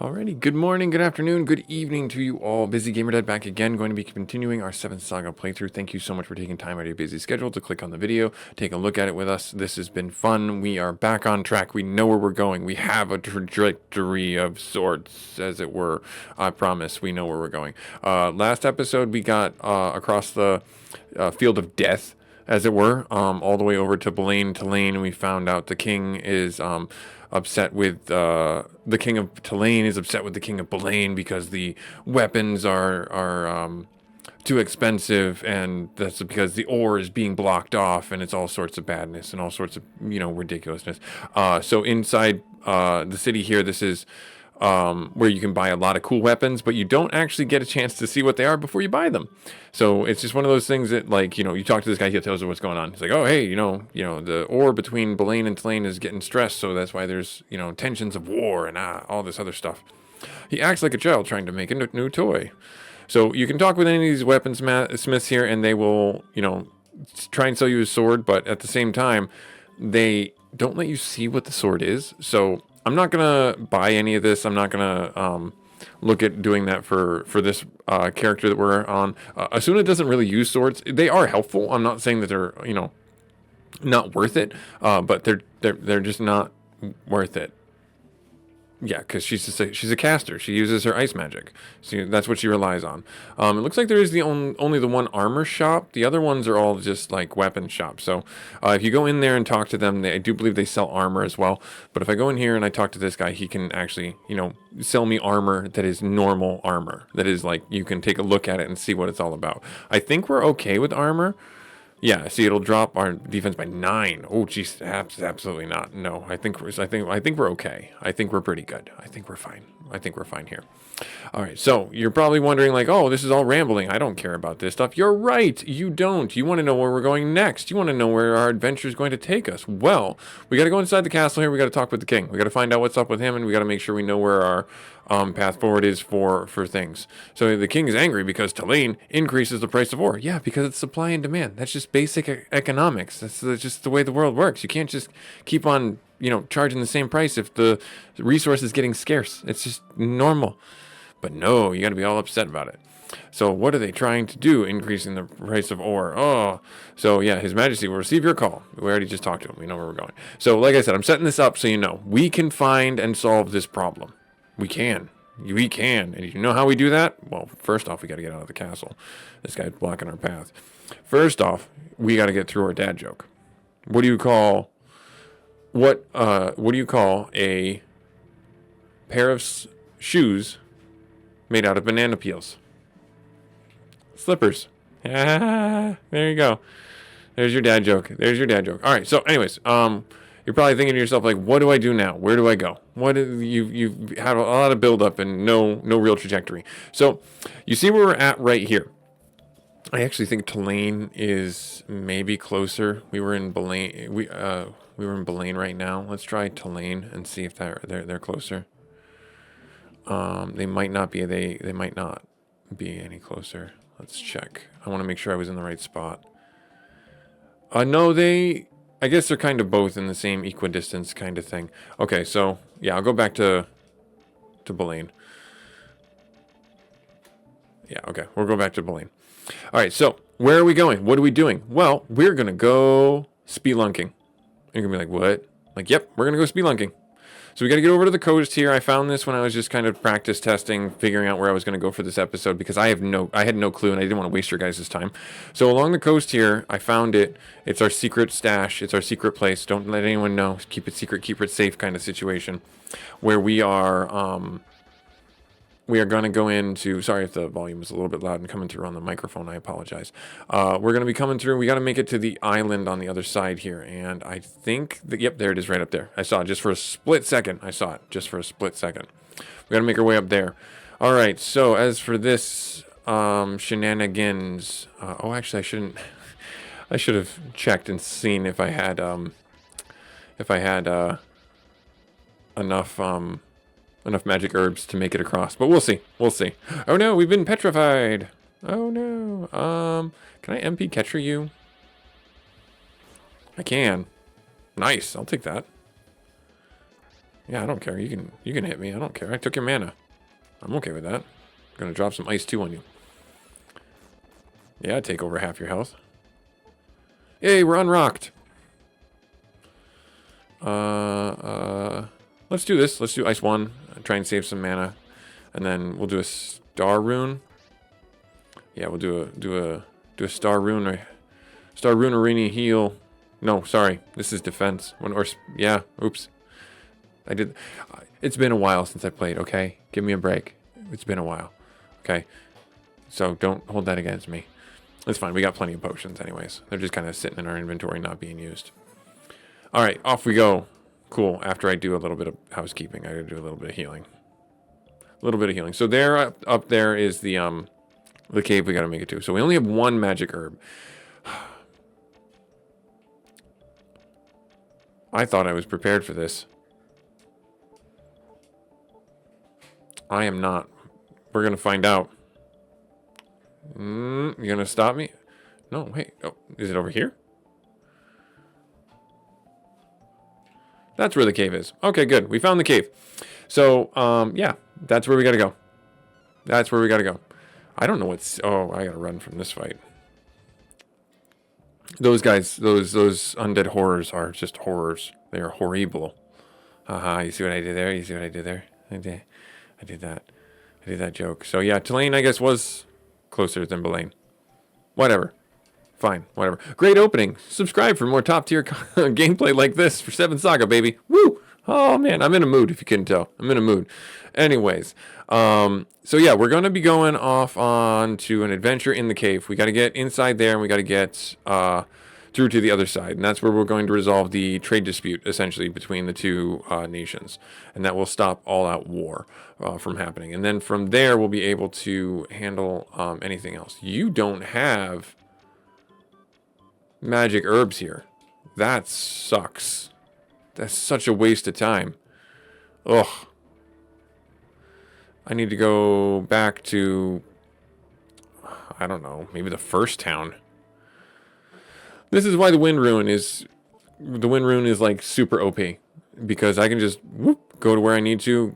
Alrighty, good morning, good afternoon, good evening to you all. Busy Gamer Dad back again, going to be continuing our 7th Saga playthrough. Thank you so much for taking time out of your busy schedule to click on the video, take a look at it with us. This has been fun. We are back on track. We know where we're going. We have a trajectory of sorts, as it were. I promise we know where we're going. Last episode, we got across the field of death, as it were, all the way over to Blaine, and we found out the king is upset with the king of Tulane is upset with the king of Blaine because the weapons are too expensive, and that's because the ore is being blocked off, and it's all sorts of badness and all sorts of ridiculousness. So inside the city here, this is where you can buy a lot of cool weapons, but you don't actually get a chance to see what they are before you buy them. So it's just one of those things that, like, you talk to this guy, he tells you what's going on. He's like, oh, hey, the ore between Blaine and Tulane is getting stressed, so that's why there's, tensions of war and all this other stuff. He acts like a child trying to make a new toy. So you can talk with any of these weaponsmiths here, and they will, try and sell you a sword, but at the same time, they don't let you see what the sword is. So I'm not going to buy any of this. I'm not going to look at doing that for this character that we're on. Asuna doesn't really use swords. They are helpful. I'm not saying that they're, not worth it, but they're just not worth it. Yeah, because she's a caster. She uses her ice magic. So that's what she relies on. It looks like there is only the one armor shop. The other ones are all just like weapon shops. So if you go in there and talk to them, I do believe they sell armor as well. But if I go in here and I talk to this guy, he can actually, sell me armor that is normal armor. That is like, you can take a look at it and see what it's all about. I think we're okay with armor. Yeah, see, it'll drop our defense by 9. Oh, geez, absolutely not. No, I think we're okay. I think we're pretty good. I think we're fine. I think we're fine here. All right, so you're probably wondering, like, oh, this is all rambling. I don't care about this stuff. You're right. You don't. You want to know where we're going next. You want to know where our adventure is going to take us. Well, we got to go inside the castle here. We got to talk with the king. We got to find out what's up with him, and we got to make sure we know where our path forward is for things. So the king is angry because Tulane increases the price of ore. Yeah, because it's supply and demand. That's just basic economics. That's just the way the world works. You can't just keep on, charging the same price if the resource is getting scarce. It's just normal. But no, you got to be all upset about it. So what are they trying to do, increasing the price of ore? Oh, so yeah, His Majesty will receive your call. We already just talked to him. We know where we're going. So like I said, I'm setting this up so you know. We can find and solve this problem. We can. We can. And you know how we do that? Well, first off, we got to get out of the castle. This guy's blocking our path. First off, we got to get through our dad joke. What do you call a pair of shoes made out of banana peels? Slippers. Ah, there you go. There's your dad joke. All right. So anyways, you're probably thinking to yourself, like, what do I do now? Where do I go? You've had a lot of build up and no real trajectory. So you see where we're at right here. I actually think Tulane is maybe closer. We were in Blaine. We were in Blaine right now. Let's try Tulane and see if they're closer. They might not be. They might not be any closer. Let's check. I want to make sure I was in the right spot. No, I guess they're kind of both in the same equidistance kind of thing. Okay, so yeah, I'll go back to Blaine. Yeah, okay, we'll go back to Blaine. All right, so where are we going? What are we doing? Well, we're gonna go spelunking. You're gonna be like, what? Like, yep, we're gonna go spelunking. So we got to get over to the coast here. I found this when I was just kind of practice testing, figuring out where I was going to go for this episode because I had no clue and I didn't want to waste your guys' time. So along the coast here, I found it. It's our secret stash. It's our secret place. Don't let anyone know. Keep it secret, keep it safe kind of situation where we are going to go into, sorry if the volume is a little bit loud and coming through on the microphone, I apologize. We're going to be coming through, we got to make it to the island on the other side here, and I think that, yep, there it is right up there. I saw it just for a split second. We got to make our way up there. All right, so as for this shenanigans, actually I should have checked and seen if I had enough magic herbs to make it across, but we'll see. Oh no, we've been petrified. Oh no. Can I MP Catcher you? I can. Nice, I'll take that. Yeah, I don't care. You can hit me. I don't care. I took your mana. I'm okay with that. I'm gonna drop some ice 2 on you. Yeah, take over half your health. Hey, we're unrocked. Let's do this. Let's do ice 1. Try and save some mana. And then we'll do a star rune. Yeah, we'll do a star rune arena heal. No, sorry. This is defense. Yeah, oops. It's been a while since I played, okay? Give me a break. It's been a while. Okay? So don't hold that against me. It's fine. We got plenty of potions anyways. They're just kind of sitting in our inventory, not being used. All right, off we go. Cool. After I do a little bit of housekeeping, I gotta do a little bit of healing. A little bit of healing. So there, up there is the cave we gotta make it to. So we only have 1 magic herb. I thought I was prepared for this. I am not. We're gonna find out. You're gonna stop me? No, wait. Oh, is it over here? That's where the cave is. Okay, good. We found the cave. So, yeah, that's where we gotta go. That's where we gotta go. I don't know what's... Oh, I gotta run from this fight. Those guys, those undead horrors are just horrors. They are horrible. Haha, you see what I did there? You see what I did there? I did that joke. So, yeah, Tulane, I guess, was closer than Belaine. Whatever. Fine, whatever. Great opening. Subscribe for more top tier gameplay like this for 7th Saga, baby. Woo! Oh, man, I'm in a mood, if you couldn't tell. I'm in a mood. Anyways, so yeah, we're going to be going off on to an adventure in the cave. We got to get inside there, and we got to get through to the other side. And that's where we're going to resolve the trade dispute, essentially, between the two nations. And that will stop all-out war from happening. And then from there, we'll be able to handle anything else. You don't have magic herbs here. That sucks. That's such a waste of time. Ugh. I need to go back to, I don't know, maybe the first town. This is why the wind rune is like super OP, because I can just whoop, go to where I need to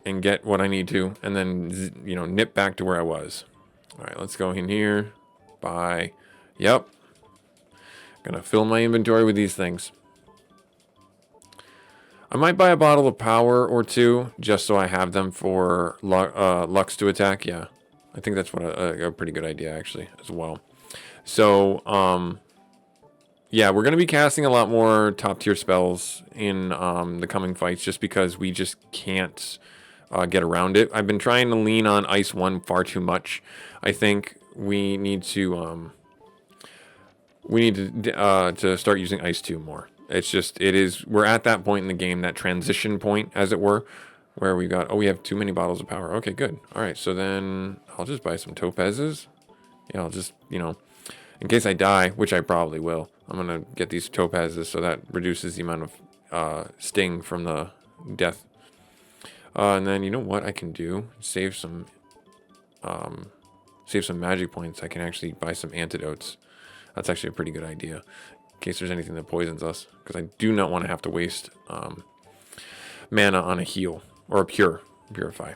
and get what I need to, and then, you know, nip back to where I was. All right, let's go in here. Buy. Yep. Gonna fill my inventory with these things. I might buy a bottle of power or 2 just so I have them for Lux to attack. Yeah, I think that's what a pretty good idea actually as well. So yeah, we're gonna be casting a lot more top tier spells in the coming fights just because we just can't get around it. I've been trying to lean on Ice 1 far too much. I think we need to start using Ice 2 more. It's just, we're at that point in the game, that transition point, as it were, where we have too many bottles of power. Okay, good. All right, so then I'll just buy some topazes. Yeah, I'll just, you know, in case I die, which I probably will, I'm going to get these topazes so that reduces the amount of sting from the death. And then, you know what I can do? Save some magic points. I can actually buy some antidotes. That's actually a pretty good idea, in case there's anything that poisons us, because I do not want to have to waste mana on a heal or a purify.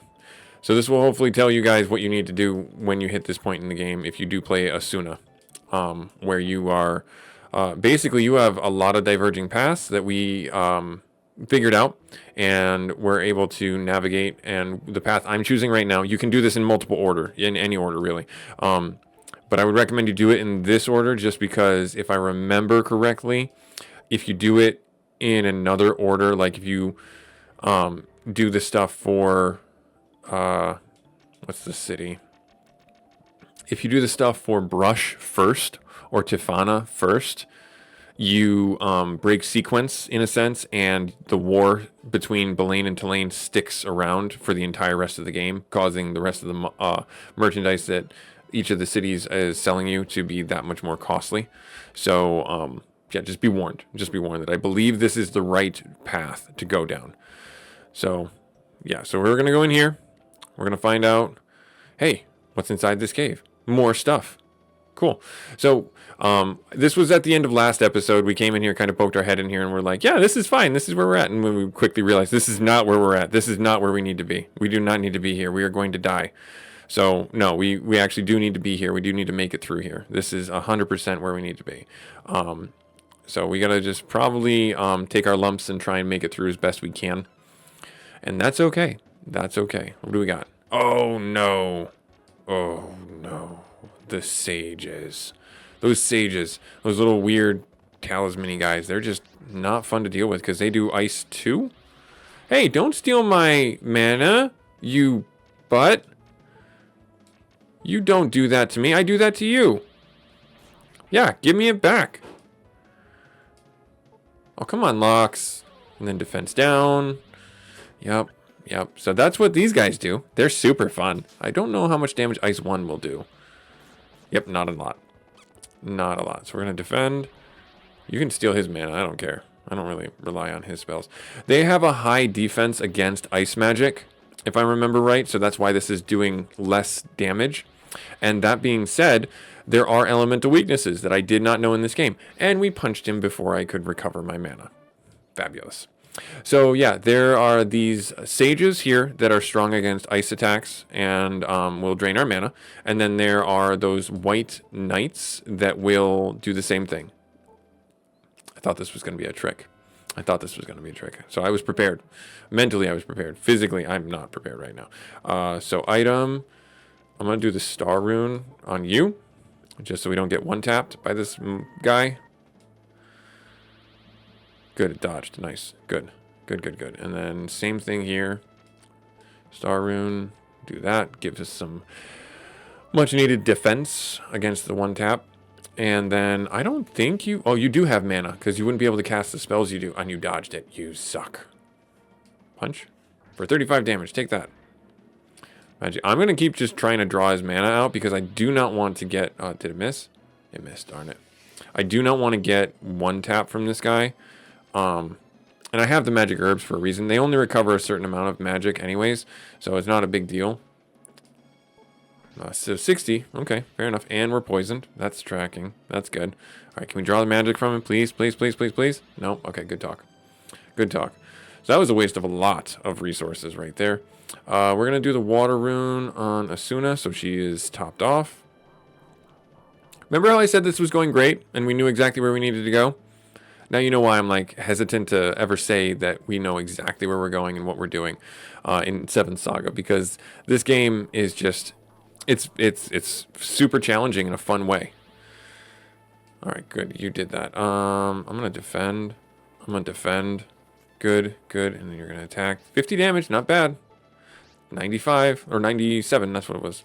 So this will hopefully tell you guys what you need to do when you hit this point in the game if you do play Asuna, where you are basically you have a lot of diverging paths that we figured out, and we're able to navigate. And the path I'm choosing right now, you can do this in multiple order, in any order really. But I would recommend you do it in this order just because if I remember correctly, if you do it in another order, like if you do the stuff for, what's the city? If you do the stuff for Brush first or Tifana first, you break sequence in a sense, and the war between Belaine and Tulane sticks around for the entire rest of the game, causing the rest of the merchandise that each of the cities is selling you to be that much more costly. So yeah, just be warned. Just be warned that I believe this is the right path to go down. So yeah, so we're gonna go in here. We're gonna find out, hey, what's inside this cave? More stuff. Cool. So this was at the end of last episode. We came in here, kind of poked our head in here, and we're like, yeah, this is fine. This is where we're at. And when we quickly realized this is not where we're at. This is not where we need to be. We do not need to be here. We are going to die. So no, we actually do need to be here. We do need to make it through here. This is 100% where we need to be. So we got to just probably take our lumps and try and make it through as best we can. And that's okay. That's okay. What do we got? Oh, no. Oh, no. The sages. Those sages. Those little weird talisman-y guys. They're just not fun to deal with because they do ice too. Hey, don't steal my mana, you butt. You don't do that to me. I do that to you. Yeah, give me it back. Oh, come on, Locks. And then defense down. Yep. Yep. So that's what these guys do. They're super fun. I don't know how much damage Ice 1 will do. Yep, not a lot. Not a lot. So we're going to defend. You can steal his mana. I don't care. I don't really rely on his spells. They have a high defense against ice magic, if I remember right. So that's why this is doing less damage. And that being said, there are elemental weaknesses that I did not know in this game. And we punched him before I could recover my mana. Fabulous. So yeah, there are these sages here that are strong against ice attacks and will drain our mana. And then there are those white knights that will do the same thing. I thought this was going to be a trick. So I was prepared. Mentally, I was prepared. Physically, I'm not prepared right now. So item, I'm going to do the star rune on you, just so we don't get one-tapped by this guy. Good, it dodged. Nice. Good. Good. And then same thing here. Star rune. Do that. Gives us some much needed defense against the one tap. And then I don't think you... Oh, you do have mana because you wouldn't be able to cast the spells you do. And you dodged it. You suck. Punch. For 35 damage. Take that. Magic. I'm going to keep just trying to draw his mana out because I do not want to get... did it miss? It missed. Darn it. I do not want to get one tap from this guy. And I have the magic herbs for a reason. They only recover a certain amount of magic anyways, so it's not a big deal. So 60, okay, fair enough. And we're poisoned. That's tracking. That's good. All right, can we draw the magic from him, please? Please. No? Okay, good talk. So that was a waste of a lot of resources right there. We're going to do the water rune on Asuna, so she is topped off. Remember how I said this was going great, and we knew exactly where we needed to go? Now you know why I'm like hesitant to ever say that we know exactly where we're going and what we're doing in 7th Saga, because this game is just it's super challenging in a fun way. All right, good. You did that. I'm gonna defend. Good. And then you're gonna attack. 50 damage, not bad. 95 or 97. That's what it was.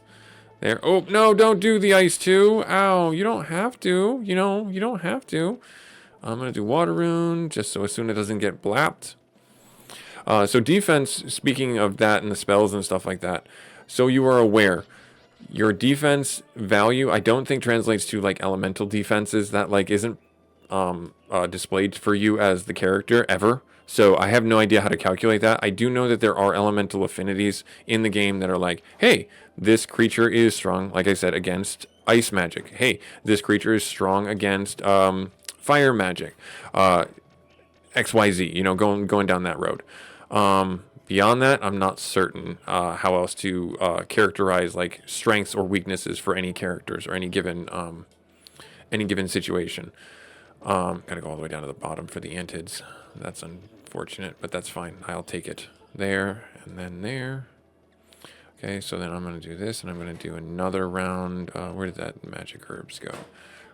There. Oh no! Don't do the ice too. Ow! You don't have to. You don't have to. I'm going to do water rune just so as soon as it doesn't get blapped. So defense, speaking of that and the spells and stuff like that, so you are aware, your defense value, I don't think translates to like elemental defenses. That like isn't displayed for you as the character ever. So I have no idea how to calculate that. I do know that there are elemental affinities in the game that are like, hey, this creature is strong, like I said, against ice magic. Hey, this creature is strong against... fire magic, XYZ, going down that road. Beyond that, I'm not certain how else to characterize like strengths or weaknesses for any characters or any given situation. Gotta go all the way down to the bottom for the antids. That's unfortunate, but that's fine. I'll take it. There, and then there. Okay, so then I'm going to do this, and I'm going to do another round. Where did that magic herbs go?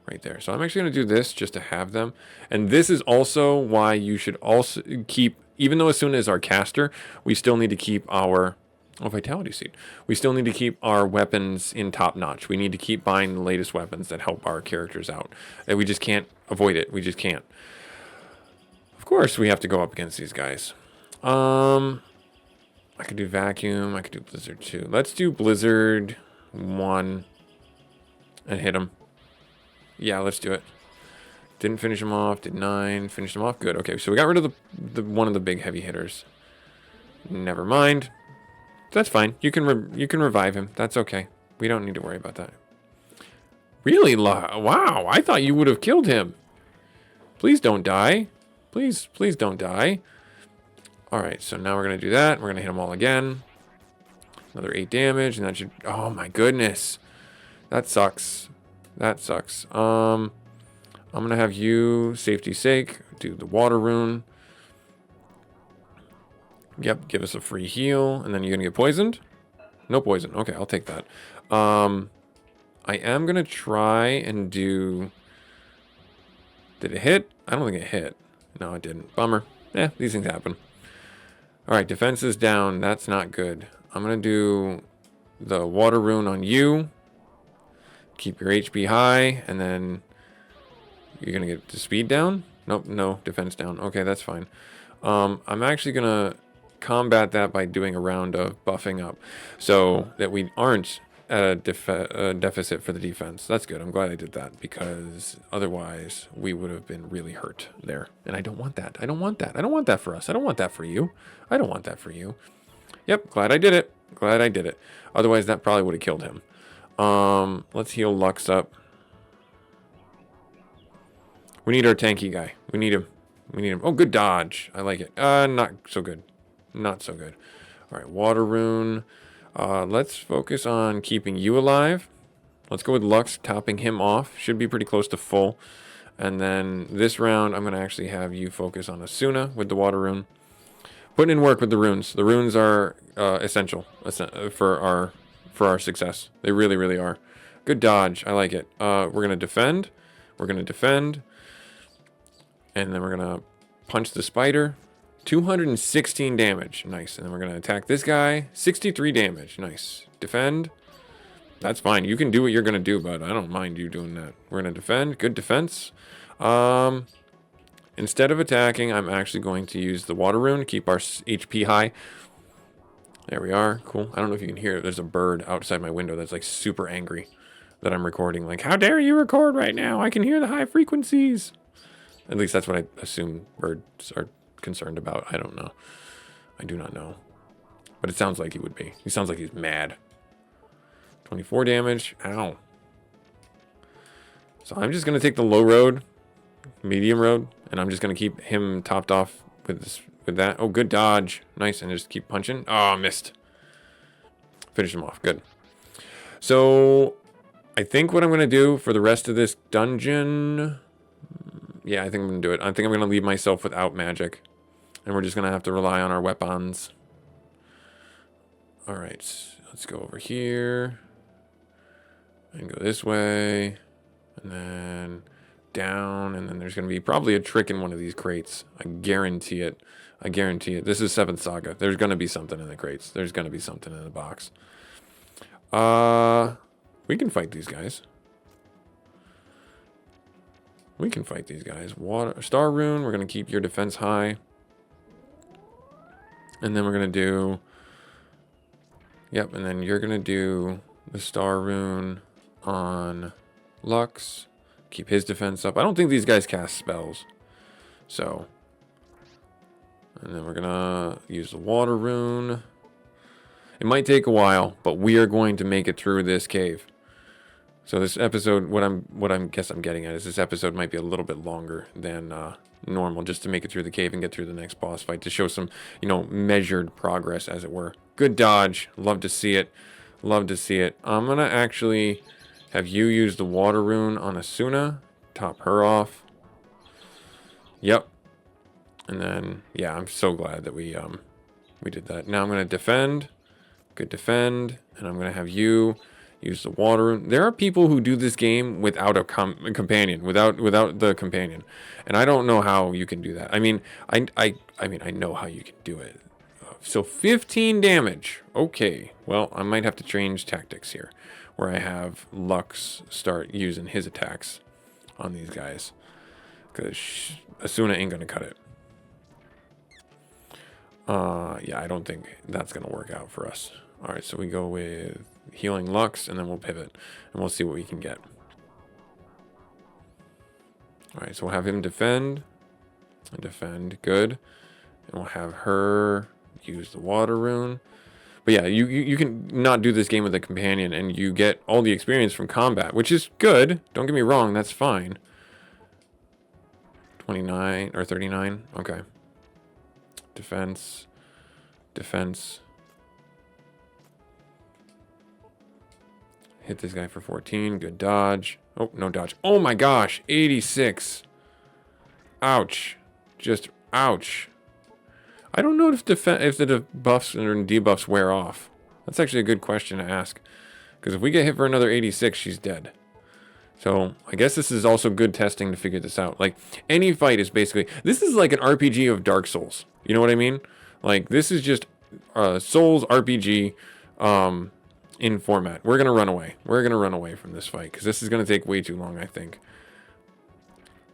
Right there. So I'm actually going to do this just to have them. And this is also why you should also keep, even though as soon as our caster, we still need to keep our vitality seed. We still need to keep our weapons in top notch. We need to keep buying the latest weapons that help our characters out. And we just can't avoid it. We just can't. Of course, we have to go up against these guys. I could do vacuum. I could do blizzard 2. Let's do blizzard 1 and hit him. Yeah, let's do it. Didn't finish him off. Did 9. Finished him off. Good. Okay, so we got rid of the one of the big heavy hitters. Never mind. That's fine. You can revive him. That's okay. We don't need to worry about that. Really? Wow, I thought you would have killed him. Please don't die. Please don't die. All right, so now we're going to do that. We're going to hit them all again. Another 8 damage, and that should... Oh, my goodness. That sucks. That sucks. I'm going to have you, safety's sake, do the water rune. Yep, give us a free heal, and then you're going to get poisoned? No poison. Okay, I'll take that. I am going to try and do... Did it hit? I don't think it hit. No, it didn't. Bummer. Yeah, these things happen. Alright, defense is down. That's not good. I'm going to do the water rune on you. Keep your HP high, and then you're going to get the speed down? Nope, no, defense down. Okay, that's fine. I'm actually going to combat that by doing a round of buffing up so that we aren't at a deficit for the defense. That's good. I'm glad I did that, because otherwise we would have been really hurt there. And I don't want that. I don't want that. I don't want that for us. I don't want that for you. I don't want that for you. Yep, glad I did it. Glad I did it. Otherwise, that probably would have killed him. Let's heal Lux up. We need our tanky guy. We need him. We need him. Oh, good dodge. I like it. Not so good. Not so good. All right, water rune. Let's focus on keeping you alive. Let's go with Lux, topping him off. Should be pretty close to full. And then this round, I'm going to actually have you focus on Asuna with the water rune. Putting in work with the runes. The runes are essential for our success. They really, really are. Good dodge. I like it. We're going to defend. We're going to defend. And then we're going to punch the spider. 216 damage. Nice. And then we're going to attack this guy. 63 damage. Nice. Defend. That's fine. You can do what you're going to do, but I don't mind you doing that. We're going to defend. Good defense. Instead of attacking, I'm actually going to use the water rune to keep our HP high. There we are. Cool. I don't know if you can hear it. There's a bird outside my window that's like super angry that I'm recording. Like, how dare you record right now? I can hear the high frequencies. At least that's what I assume birds are concerned about. I don't know. I do not know. But it sounds like he would be. He sounds like he's mad. 24 damage. Ow. So I'm just going to take the low road, medium road, and I'm just going to keep him topped off with this, with that. Oh, good dodge. Nice. And just keep punching. Oh, missed. Finish him off. Good. So I think what I'm going to do for the rest of this dungeon... Yeah, I think I'm going to do it. I think I'm going to leave myself without magic. And we're just going to have to rely on our weapons. All right. Let's go over here. And go this way. And then down. And then there's going to be probably a trick in one of these crates. I guarantee it. I guarantee it. This is 7th Saga. There's going to be something in the crates. There's going to be something in the box. We can fight these guys. We can fight these guys. Water, Star Rune, we're going to keep your defense high. And then we're going to do... Yep, and then you're going to do the Star Rune on Lux. Keep his defense up. I don't think these guys cast spells. So... And then we're going to use the Water Rune. It might take a while, but we are going to make it through this cave. So this episode, what I'm getting at is this episode might be a little bit longer than normal, just to make it through the cave and get through the next boss fight, to show some, measured progress, as it were. Good dodge. Love to see it. Love to see it. I'm gonna actually have you use the water rune on Asuna, top her off. Yep. And then, yeah, I'm so glad that we did that. Now I'm gonna defend. Good defend, and I'm gonna have you use the water rune. There are people who do this game without a companion, without the companion, and I don't know how you can do that. I mean, I know how you can do it. So 15 damage. Okay, well, I might have to change tactics here, where I have Lux start using his attacks on these guys, because Asuna ain't gonna cut it. Yeah, I don't think that's gonna work out for us. All right, so we go with healing Lux, and then we'll pivot, and we'll see what we can get. All right, so we'll have him defend. Defend, good. And we'll have her use the water rune. But yeah, you can not do this game with a companion, and you get all the experience from combat, which is good. Don't get me wrong, that's fine. 29 or 39. Okay. Defense. Defense. Hit this guy for 14. Good dodge. Oh, no dodge. Oh my gosh. 86. Ouch. Just ouch. I don't know if the debuffs and debuffs wear off. That's actually a good question to ask. Because if we get hit for another 86, she's dead. So I guess this is also good testing to figure this out. Like, any fight is basically... This is like an RPG of Dark Souls. You know what I mean? Like, this is just Souls RPG in format. We're going to run away. We're going to run away from this fight. Because this is going to take way too long, I think.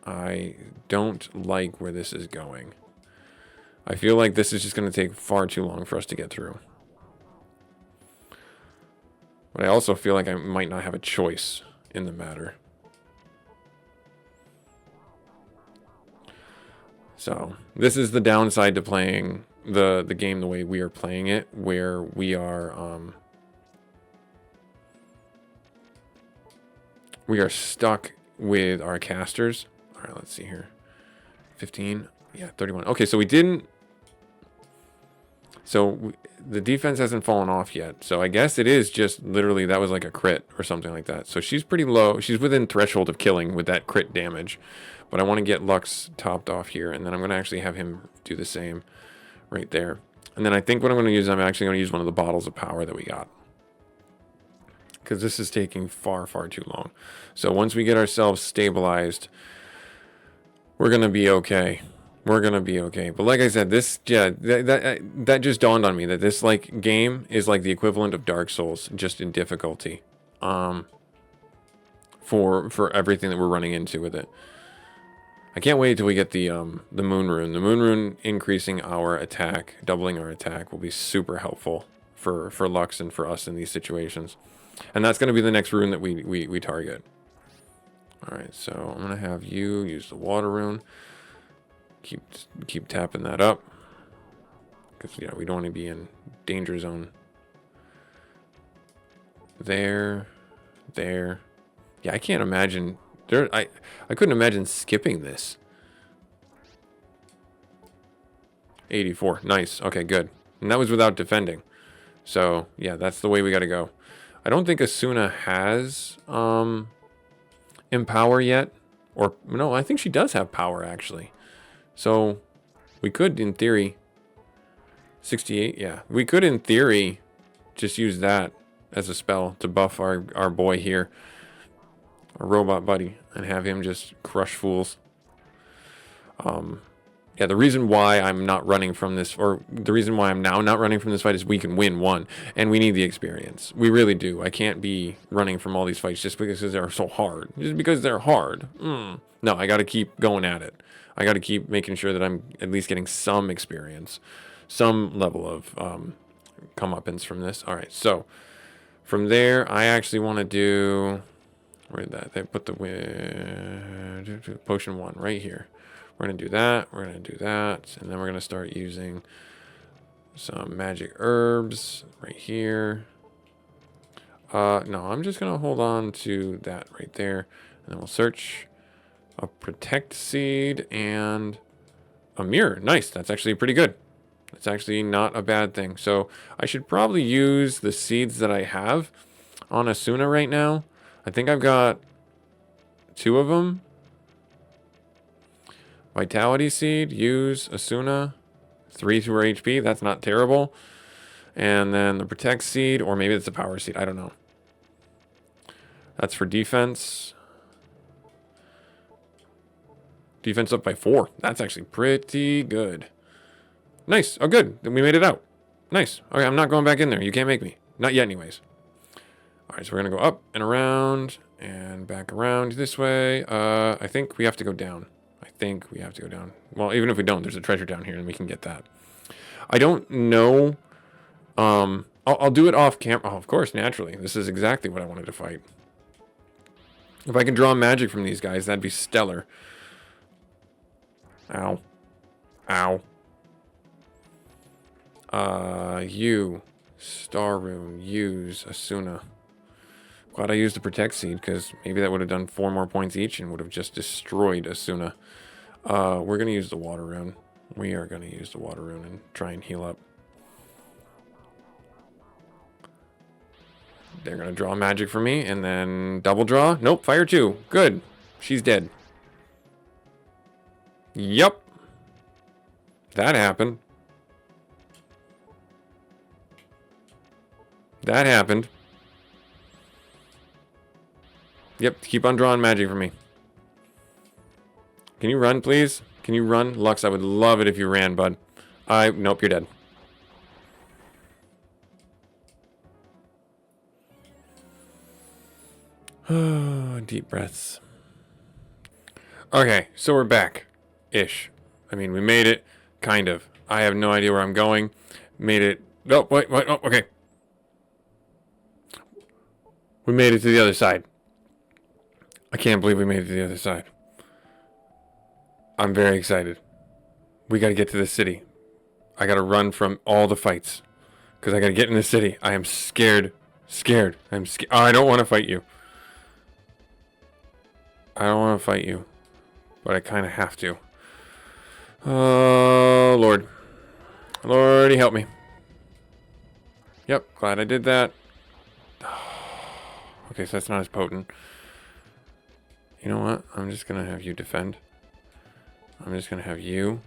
I don't like where this is going. I feel like this is just going to take far too long for us to get through. But I also feel like I might not have a choice in the matter. So, this is the downside to playing the game the way we are playing it, where we are stuck with our casters. All right, let's see here. 15, yeah, 31. Okay, so we didn't. So the defense hasn't fallen off yet. So I guess it is just literally that was like a crit or something like that. So she's pretty low. She's within threshold of killing with that crit damage. But I want to get Lux topped off here. And then I'm going to actually have him do the same right there. And then I think what I'm going to use, I'm actually going to use one of the bottles of power that we got. Because this is taking far, far too long. So once we get ourselves stabilized, we're going to be okay. We're going to be okay. But like I said, this, yeah, that just dawned on me that this, like, game is like the equivalent of Dark Souls, just in difficulty. For everything that we're running into with it. I can't wait till we get the Moon Rune. The Moon Rune increasing our attack, doubling our attack, will be super helpful for Lux and for us in these situations. And that's going to be the next rune that we target. Alright, so I'm going to have you use the Water Rune. Keep tapping that up. Because, yeah, we don't want to be in danger zone. There. Yeah, I can't imagine... I couldn't imagine skipping this. 84. Nice. Okay, good. And that was without defending. So, yeah, that's the way we got to go. I don't think Asuna has Empower yet. Or, no, I think she does have power, actually. So, we could, in theory... 68, yeah. We could, in theory, just use that as a spell to buff our boy here. Our robot buddy. And have him just crush fools. Yeah, the reason why I'm not running from this, or the reason why I'm now not running from this fight is we can win one. And we need the experience. We really do. I can't be running from all these fights just because they're so hard. Just because they're hard. No, I got to keep going at it. I got to keep making sure that I'm at least getting some experience. Some level of comeuppance from this. Alright, so from there, I actually want to do... Where did that? They put the potion 1 right here. We're going to do that. We're going to do that. And then we're going to start using some magic herbs right here. No, I'm just going to hold on to that right there. And then we'll search a protect seed and a mirror. Nice. That's actually pretty good. That's actually not a bad thing. So I should probably use the seeds that I have on Asuna right now. I think I've got 2 of them. Vitality Seed, use, Asuna. 3 to her HP, that's not terrible. And then the Protect Seed, or maybe it's a Power Seed, I don't know. That's for defense. Defense up by 4. That's actually pretty good. Nice. Oh, good. Then we made it out. Nice. Okay, I'm not going back in there. You can't make me. Not yet, anyways. Alright, so we're going to go up and around and back around this way. I think we have to go down. Well, even if we don't, there's a treasure down here and we can get that. I don't know. I'll do it off camera. Oh, of course, naturally. This is exactly what I wanted to fight. If I can draw magic from these guys, that'd be stellar. Ow. Ow. You. Star Rune. Use Asuna. Glad I used the Protect Seed, because maybe that would have done 4 more points each and would have just destroyed Asuna. We're going to use the Water Rune. We are going to use the Water Rune and try and heal up. They're going to draw magic for me, and then double draw. Nope, fire 2. Good. She's dead. Yep. That happened. That happened. Yep, keep on drawing magic for me. Can you run, please? Can you run? Lux, I would love it if you ran, bud. Nope, you're dead. Deep breaths. Okay, so we're back. Ish. I mean, we made it. Kind of. I have no idea where I'm going. Made it. Oh, wait, oh, okay. We made it to the other side. I can't believe we made it to the other side. I'm very excited. We gotta get to the city. I gotta run from all the fights. Because I gotta get in the city. I am scared. Scared. I'm scared. Oh, I don't want to fight you. I don't want to fight you. But I kind of have to. Oh, Lord. Lordy, help me. Yep, glad I did that. Okay, so that's not as potent. You know what? I'm just going to have you defend. I'm just going to have you.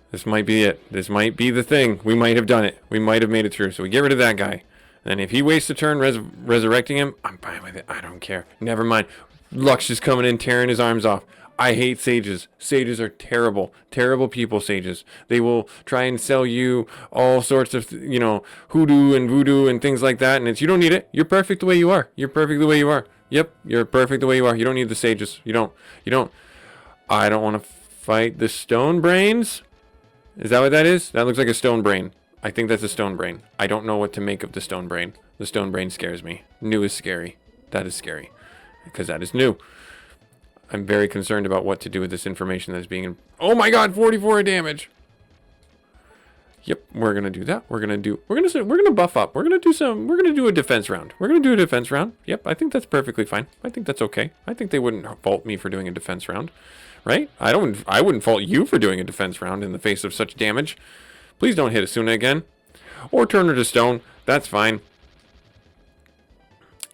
This might be it. This might be the thing. We might have done it. We might have made it through. So we get rid of that guy. And if he wastes a turn resurrecting him, I'm fine with it. I don't care. Never mind. Lux is coming in, tearing his arms off. I hate sages. Sages are terrible. Terrible people, sages. They will try and sell you all sorts of, you know, hoodoo and voodoo and things like that. And it's, you don't need it. You're perfect the way you are. You're perfect the way you are. Yep, you're perfect the way you are. You don't need the sages. You don't. You don't. I don't want to fight the stone brains. Is that what that is? That looks like a stone brain. I think that's a stone brain. I don't know what to make of the stone brain. The stone brain scares me. New is scary. That is scary. Because that is new. I'm very concerned about what to do with this information that is being... Oh my god, 44 damage! Yep, we're gonna do that. We're gonna buff up. We're gonna do a defense round. We're gonna do a defense round. Yep, I think that's perfectly fine. I think that's okay. I think they wouldn't fault me for doing a defense round. Right? I wouldn't fault you for doing a defense round in the face of such damage. Please don't hit Asuna again. Or turn her to stone. That's fine.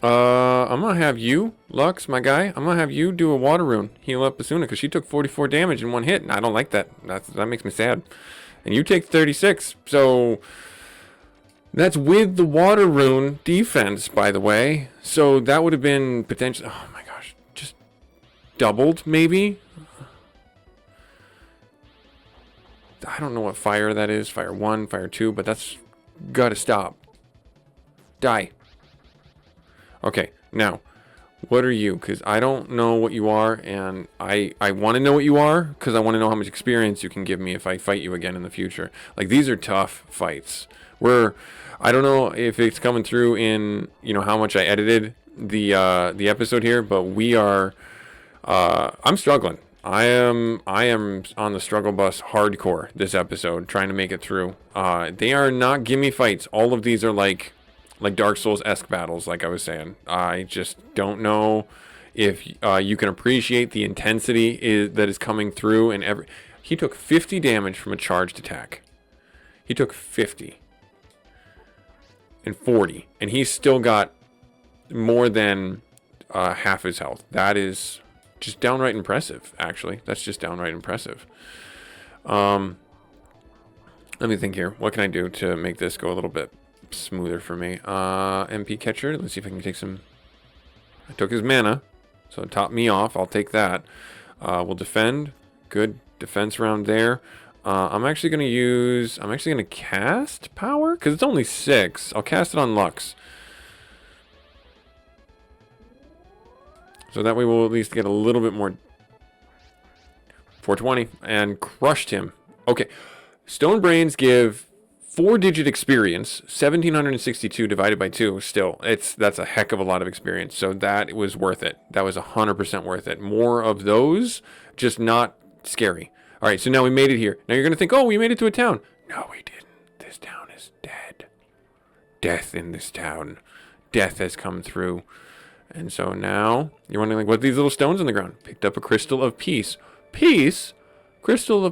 I'm gonna have you, Lux, my guy. I'm gonna have you do a water rune. Heal up Asuna, because she took 44 damage in one hit, and I don't like that. That makes me sad. And you take 36, so... That's with the water rune defense, by the way. So that would have been potentially... Oh my gosh. Just doubled, maybe? I don't know what fire that is. Fire 1, fire 2, but that's gotta stop. Die. Okay, now, what are you? Because I don't know what you are, and I want to know what you are, because I want to know how much experience you can give me if I fight you again in the future. Like, these are tough fights. I don't know if it's coming through in, you know, how much I edited the episode here, but we are, I'm struggling. I am on the struggle bus hardcore this episode, trying to make it through. They are not gimme fights. All of these are like Dark Souls-esque battles, like I was saying. I just don't know if you can appreciate the intensity that is coming through. And he took 50 damage from a charged attack. He took 50 and 40, and he's still got more than half his health. That is just downright impressive, actually. That's just downright impressive. Let me think here. What can I do to make this go a little bit smoother for me? MP catcher. Let's see if I can take some... I took his mana, so it topped me off. I'll take that. We'll defend. Good defense round there. I'm actually going to cast power, because it's only 6. I'll cast it on Lux. So that way we'll at least get a little bit more. 420, and crushed him. Okay, Stone Brains give 4-digit experience, 1762 divided by 2. Still, that's a heck of a lot of experience. So that was worth it. That was 100% worth it. More of those, just not scary. All right, so now we made it here. Now you're gonna think, oh, we made it to a town. No, we didn't. This town is death in this town. Death has come through. And so now, you're wondering, like, what are these little stones in the ground? Picked up a crystal of peace. Peace? Crystal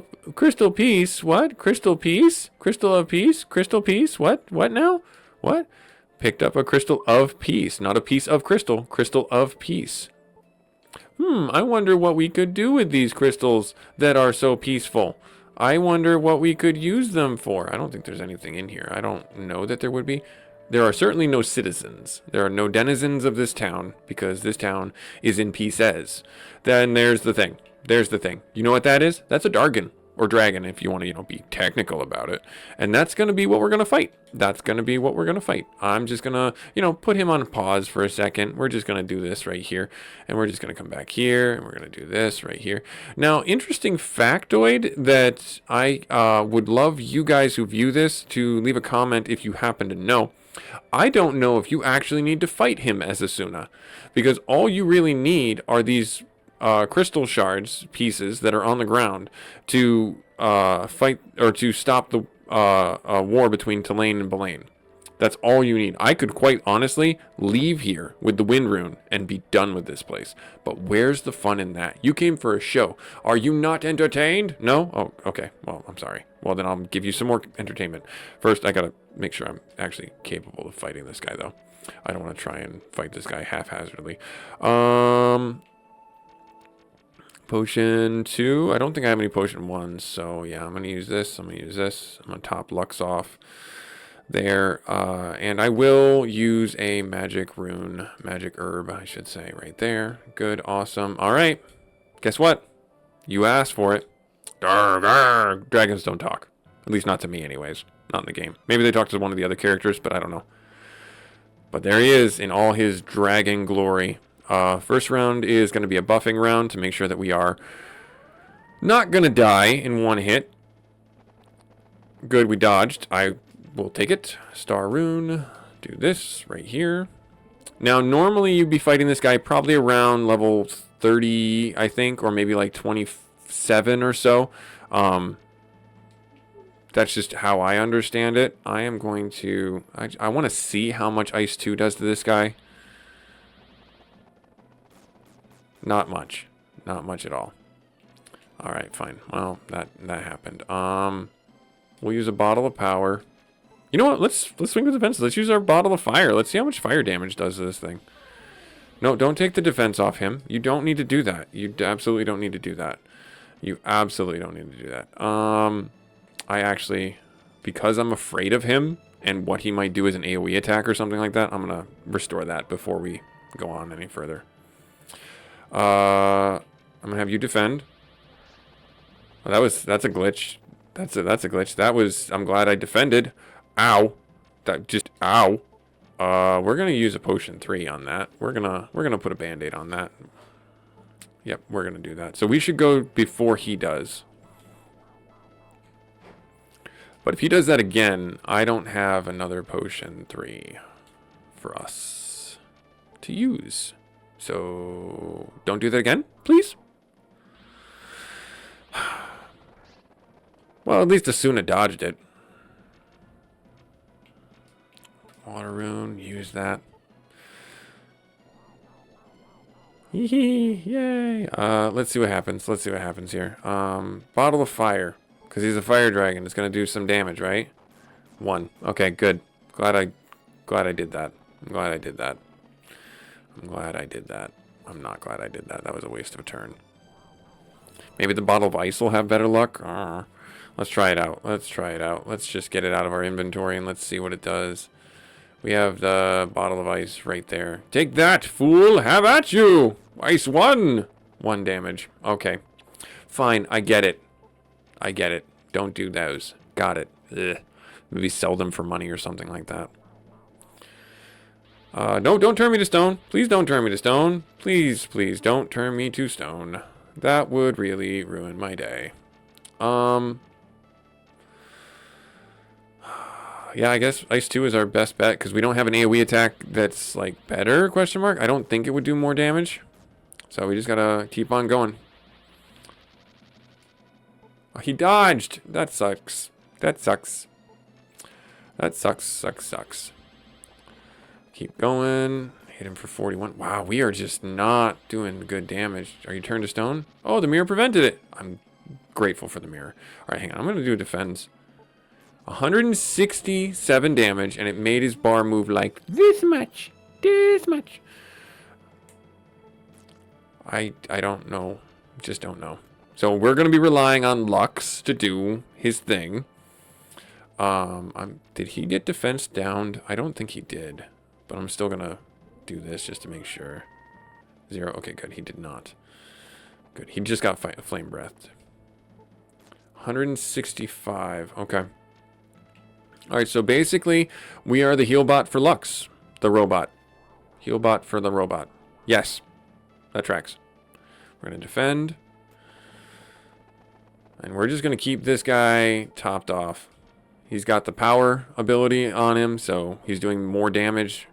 peace? What? Crystal peace? Crystal of peace? Crystal peace? What? What now? What? Picked up a crystal of peace. Not a piece of crystal. Crystal of peace. I wonder what we could do with these crystals that are so peaceful. I wonder what we could use them for. I don't think there's anything in here. I don't know that there would be. There are certainly no citizens. There are no denizens of this town because this town is in pieces. Then there's the thing. There's the thing. You know what that is? That's a Dargon. Or dragon, if you want to, be technical about it. And that's going to be what we're going to fight. That's going to be what we're going to fight. I'm just going to, put him on pause for a second. We're just going to do this right here. And we're just going to come back here. And we're going to do this right here. Now, interesting factoid that I would love you guys who view this to leave a comment if you happen to know. I don't know if you actually need to fight him as Asuna. Because all you really need are these crystal shards pieces that are on the ground to fight or to stop the war between Tulane and Belaine. That's all you need. I could quite honestly leave here with the wind rune and be done with this place. But where's the fun in that? You came for a show. Are you not entertained? No? Oh, okay. Well, I'm sorry. Well, then I'll give you some more entertainment. First, I gotta make sure I'm actually capable of fighting this guy, though. I don't want to try and fight this guy haphazardly. Potion 2. I don't think I have any potion 1s, so yeah, I'm going to use this. I'm going to use this. I'm going to top Lux off there. And I will use a magic rune, magic herb, I should say, right there. Good, awesome. All right. Guess what? You asked for it. Garr, garr. Dragons don't talk. At least not to me, anyways. Not in the game. Maybe they talk to one of the other characters, but I don't know. But there he is in all his dragon glory. First round is going to be a buffing round to make sure that we are not going to die in one hit. Good, we dodged. I will take it. Star rune. Do this right here. Now, normally you'd be fighting this guy probably around level 30, I think, or maybe like 27 or so. That's just how I understand it. I am going to... I want to see how much Ice 2 does to this guy. Not much. Not much at all. Alright, fine. Well, that happened. We'll use a bottle of power. You know what? Let's swing with defense. Let's use our bottle of fire. Let's see how much fire damage does to this thing. No, don't take the defense off him. You don't need to do that. You absolutely don't need to do that. You absolutely don't need to do that. I actually, because I'm afraid of him and what he might do as an AoE attack or something like that, I'm going to restore that before we go on any further. I'm gonna have you defend. Well, that's a glitch. That's a glitch. I'm glad I defended. Ow. Ow. We're gonna use a potion 3 on that. We're gonna put a band-aid on that. Yep, we're gonna do that. So we should go before he does. But if he does that again, I don't have another potion 3 for us to use. So, don't do that again, please. Well, at least Asuna dodged it. Water rune, use that. Yay. Let's see what happens. Let's see what happens here. Bottle of fire. Because he's a fire dragon. It's going to do some damage, right? 1. Okay, good. Glad I did that. I'm glad I did that. I'm glad I did that. I'm not glad I did that. That was a waste of a turn. Maybe the bottle of ice will have better luck. Let's try it out. Let's try it out. Let's just get it out of our inventory and let's see what it does. We have the bottle of ice right there. Take that, fool! Have at you! Ice 1! 1 damage. Okay. Fine, I get it. I get it. Don't do those. Got it. Ugh. Maybe sell them for money or something like that. No, don't turn me to stone. Please don't turn me to stone. Please, please don't turn me to stone. That would really ruin my day. Yeah, I guess Ice 2 is our best bet because we don't have an AoE attack that's like better, question mark. I don't think it would do more damage. So we just gotta keep on going. Oh, he dodged. That sucks. That sucks. That sucks. Keep going. Hit him for 41. Wow, we are just not doing good damage. Are you turned to stone? Oh, the mirror prevented it. I'm grateful for the mirror. All right, hang on. I'm going to do a defense. 167 damage, and it made his bar move like this much. This much. I don't know. Just don't know. So we're going to be relying on Lux to do his thing. Did he get defense downed? I don't think he did. But I'm still going to do this just to make sure. 0. Okay, good. He did not. Good. He just got flame breathed. 165. Okay. All right, so basically, we are the heal bot for Lux, the robot. Heal bot for the robot. Yes. That tracks. We're going to defend. And we're just going to keep this guy topped off. He's got the power ability on him, so he's doing more damage.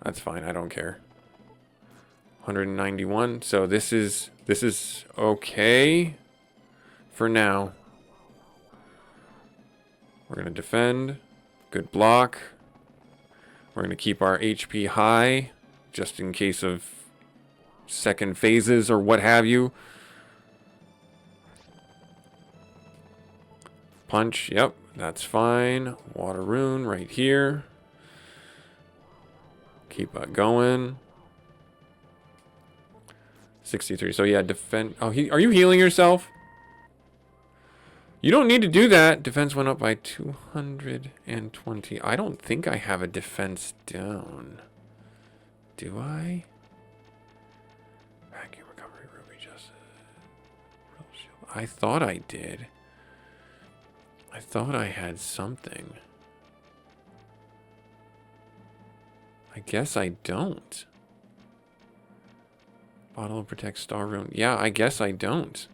That's fine. I don't care. 191. So this is okay for now. We're going to defend. Good block. We're going to keep our HP high just in case of second phases or what have you. Punch. Yep, that's fine. Water rune right here. Keep it going. 63. So yeah, defend. Oh, are you healing yourself? You don't need to do that. Defense went up by 220. I don't think I have a defense down. Do I? Vacuum recovery, ruby justice. Real shield. I thought I did. I thought I had something. I guess I don't. Bottle of Protect Star Rune. Yeah, I guess I don't.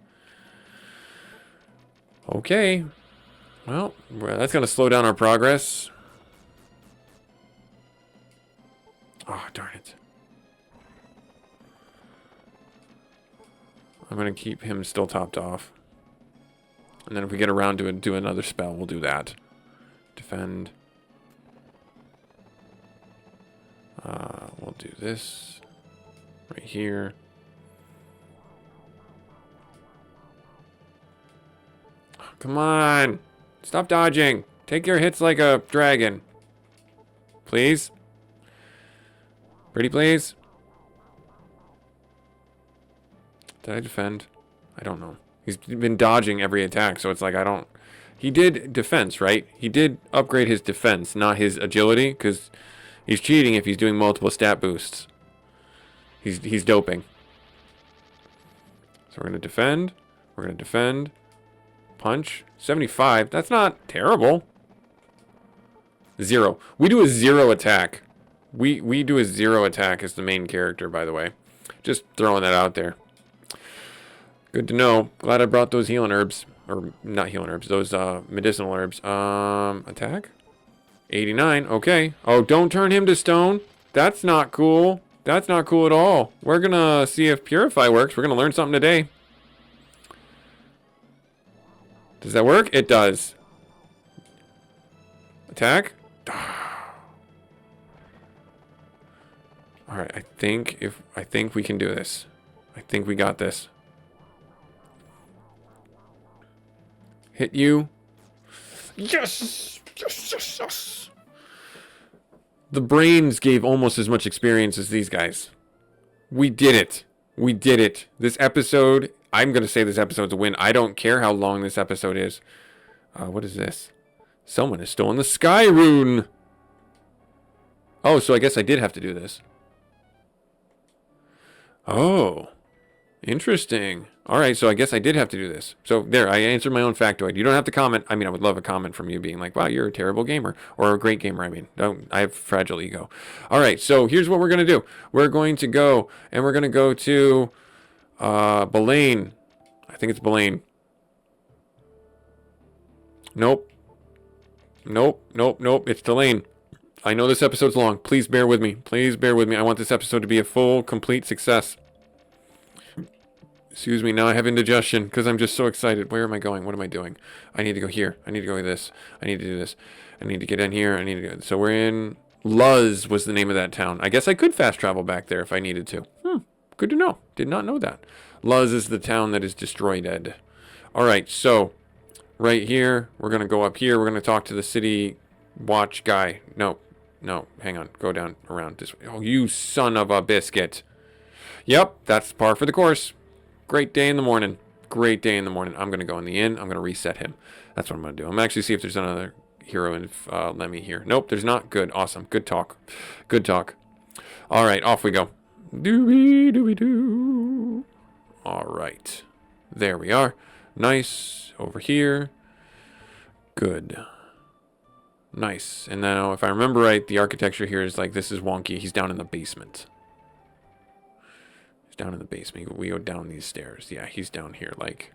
Okay. Well, that's going to slow down our progress. Oh, darn it. I'm going to keep him still topped off. And then if we get around to do another spell, we'll do that. Defend. We'll do this right here. Oh, come on. Stop dodging. Take your hits like a dragon. Please. Pretty please. Did I defend? I don't know. He's been dodging every attack, so it's like I don't... He did defense, right? He did upgrade his defense, not his agility, because he's cheating if he's doing multiple stat boosts. He's doping. So we're going to defend. We're going to defend. Punch. 75. That's not terrible. 0. We do a 0 attack. We do a 0 attack as the main character, by the way. Just throwing that out there. Good to know. Glad I brought those healing herbs. Or not healing herbs. Those medicinal herbs. Attack? 89. Okay. Oh, don't turn him to stone. That's not cool. That's not cool at all. We're going to see if Purify works. We're going to learn something today. Does that work? It does. Attack? Alright, I think we can do this. I think we got this. Hit you. Yes! Yes, yes, yes! The brains gave almost as much experience as these guys. We did it. We did it. This episode, I'm going to say this episode's a win. I don't care how long this episode is. What is this? Someone has stolen the Sky Rune. Oh, so I guess I did have to do this. Oh, interesting. All right, so I guess I did have to do this. So there, I answered my own factoid. You don't have to comment. I mean, I would love a comment from you being like, wow, you're a terrible gamer. Or a great gamer, I mean. I have fragile ego. All right, so here's what we're going to do. We're going to go, and we're going to go to Belaine. I think it's Belaine. Nope. Nope, nope, nope. It's Delane. I know this episode's long. Please bear with me. Please bear with me. I want this episode to be a full, complete success. Excuse me, now I have indigestion because I'm just so excited. Where am I going? What am I doing? I need to go here. I need to go with this. I need to do this. I need to get in here. I need to go. So we're in Luz was the name of that town. I guess I could fast travel back there if I needed to. Good to know. Did not know that. Luz is the town that is destroyed, Ed. All right, so right here, we're going to go up here. We're going to talk to the city watch guy. No, hang on. Go down around this way. Oh, you son of a biscuit. Yep, that's par for the course. Great day in the morning. Great day in the morning. I'm going to go in the inn. I'm going to reset him. That's what I'm going to do. I'm going to actually see if there's another hero in Lemmy here. Nope, there's not. Good. Awesome. Good talk. Good talk. All right, off we go. Doo-wee-doo-wee-doo. All right. There we are. Nice. Over here. Good. Nice. And now, if I remember right, the architecture here is like, this is wonky. He's down in the basement. He's down in the basement. We go down these stairs. Yeah, he's down here, like,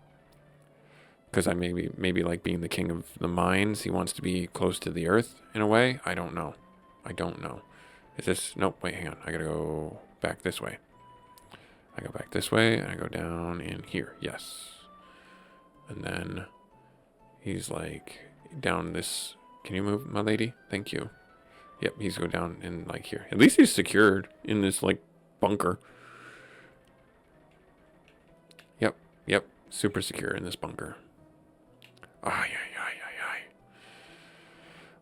because I maybe like being the king of the mines. He wants to be close to the earth in a way. I don't know. Is this? Nope. Wait, hang on. I gotta go back this way. I go back this way, and I go down in here. Yes. And then he's like down this. Can you move, my lady? Thank you. Yep, he's go down in like here. At least he's secured in this like bunker. Yep, super secure in this bunker. Ay.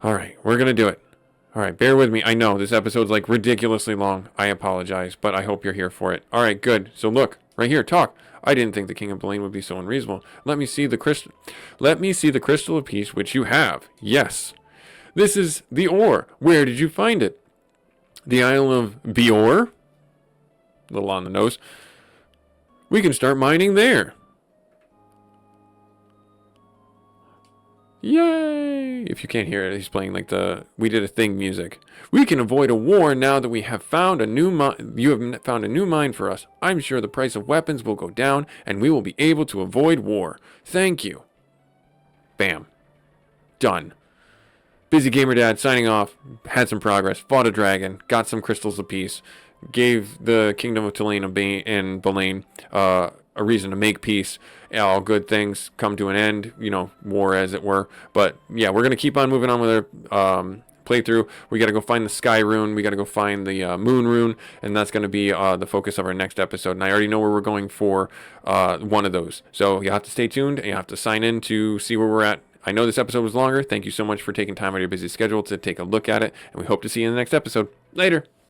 All right, we're gonna do it. All right, bear with me. I know this episode's like ridiculously long. I apologize, but I hope you're here for it. All right, good. So look, right here, talk. I didn't think the King of Blaine would be so unreasonable. Let me see the crystal. Let me see the crystal of peace which you have. Yes. This is the ore. Where did you find it? The Isle of Bior? A little on the nose. We can start mining there. Yay! If you can't hear it, he's playing like the We Did a Thing music. We can avoid a war now that we have found a new you have found a new mine for us. I'm sure the price of weapons will go down and we will be able to avoid war. Thank you. Bam. Done. Busy Gamer Dad signing off. Had some progress. Fought a dragon. Got some crystals apiece. Gave the Kingdom of Tulane and Belaine a reason to make peace. All good things come to an end, you know, war as it were. But yeah, we're gonna keep on moving on with our playthrough. We got to go find the sky rune. We got to go find the moon rune, and that's going to be the focus of our next episode. And I already know where we're going for one of those. So you have to stay tuned, and you have to sign in to see where we're at. I know this episode was longer. Thank you so much for taking time out of your busy schedule to take a look at it, and we hope to see you in the next episode. Later.